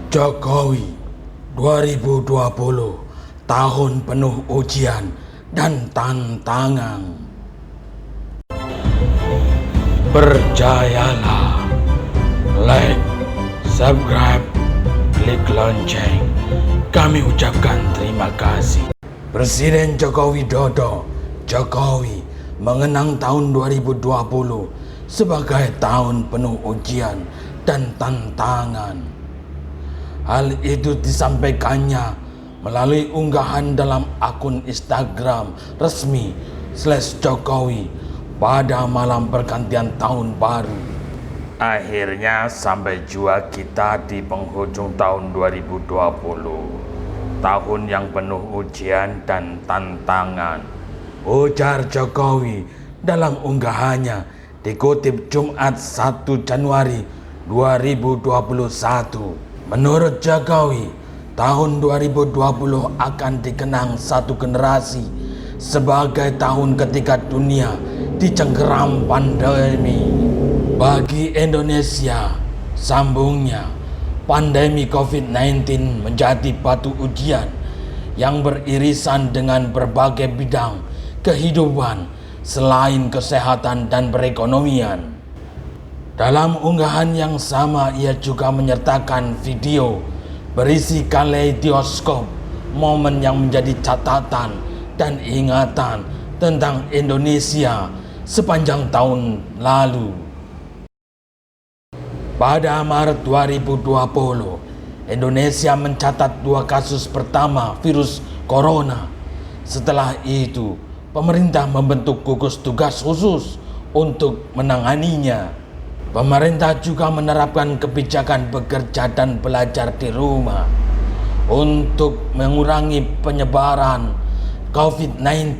Jokowi 2020 tahun penuh ujian dan tantangan. Percayalah, like, subscribe, klik lonceng. Kami ucapkan terima kasih. Presiden Joko Widodo, Jokowi mengenang tahun 2020 sebagai tahun penuh ujian dan tantangan. Hal itu disampaikannya melalui unggahan dalam akun Instagram resmi /Jokowi pada malam pergantian tahun baru. Akhirnya sampai jua kita di penghujung tahun 2020, tahun yang penuh ujian dan tantangan, ujar Jokowi dalam unggahannya dikutip Jumat 1 Januari 2021. Menurut Jokowi, tahun 2020 akan dikenang satu generasi sebagai tahun ketika dunia dicengkeram pandemi. Bagi Indonesia, sambungnya, pandemi COVID-19 menjadi batu ujian yang beririsan dengan berbagai bidang kehidupan selain kesehatan dan perekonomian. Dalam unggahan yang sama, ia juga menyertakan video berisi kaleidoskop momen yang menjadi catatan dan ingatan tentang Indonesia sepanjang tahun lalu. Pada Maret 2020, Indonesia mencatat 2 kasus pertama virus corona. Setelah itu, pemerintah membentuk gugus tugas khusus untuk menanganinya. Pemerintah juga menerapkan kebijakan bekerja dan belajar di rumah untuk mengurangi penyebaran COVID-19.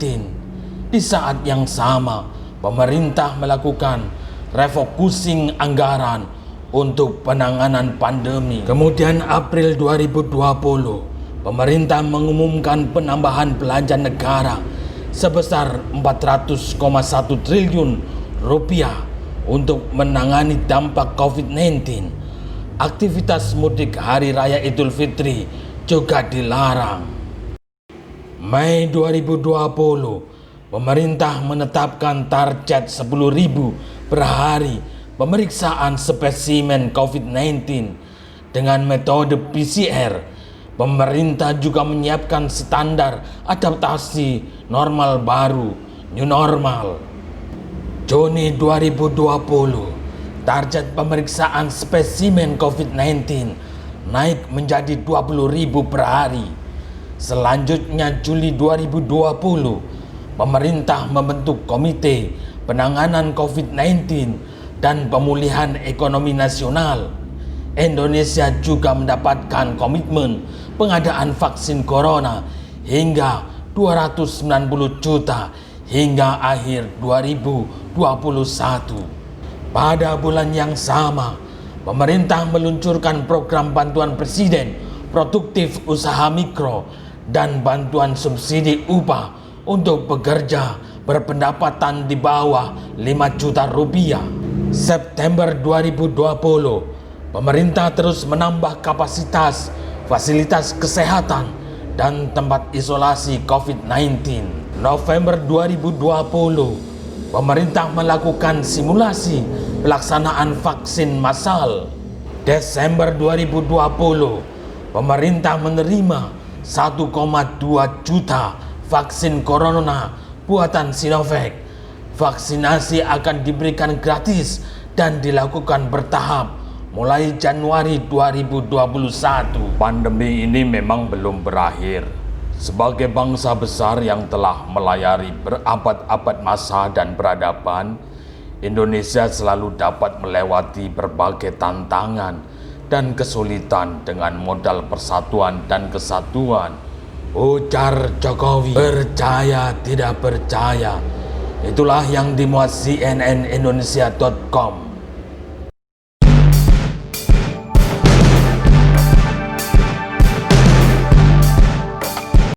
Di saat yang sama, pemerintah melakukan refocusing anggaran untuk penanganan pandemi. Kemudian April 2020, pemerintah mengumumkan penambahan belanja negara sebesar 400,1 triliun rupiah untuk menangani dampak COVID-19. Aktivitas mudik Hari Raya Idul Fitri juga dilarang. Mei 2020, pemerintah menetapkan target 10.000 per hari pemeriksaan spesimen COVID-19 dengan metode PCR. Pemerintah juga menyiapkan standar adaptasi normal baru, new normal. Juni 2020, target pemeriksaan spesimen COVID-19 naik menjadi 20.000 per hari. Selanjutnya Juli 2020, pemerintah membentuk Komite Penanganan COVID-19 dan Pemulihan Ekonomi Nasional. Indonesia juga mendapatkan komitmen pengadaan vaksin corona hingga 290 juta hingga akhir 2021. Pada bulan yang sama, pemerintah meluncurkan program bantuan presiden produktif usaha mikro dan bantuan subsidi upah untuk pekerja berpendapatan di bawah 5 juta rupiah. September 2020, pemerintah terus menambah kapasitas fasilitas kesehatan dan tempat isolasi COVID-19. November 2020, pemerintah melakukan simulasi pelaksanaan vaksin massal. Desember 2020, pemerintah menerima 1,2 juta vaksin corona buatan Sinovac. Vaksinasi akan diberikan gratis dan dilakukan bertahap mulai Januari 2021. Pandemi ini memang belum berakhir. Sebagai bangsa besar yang telah melayari berabad-abad masa dan peradaban, Indonesia selalu dapat melewati berbagai tantangan dan kesulitan dengan modal persatuan dan kesatuan, ujar Jokowi. Percaya tidak percaya, itulah yang dimuat cnnindonesia.com.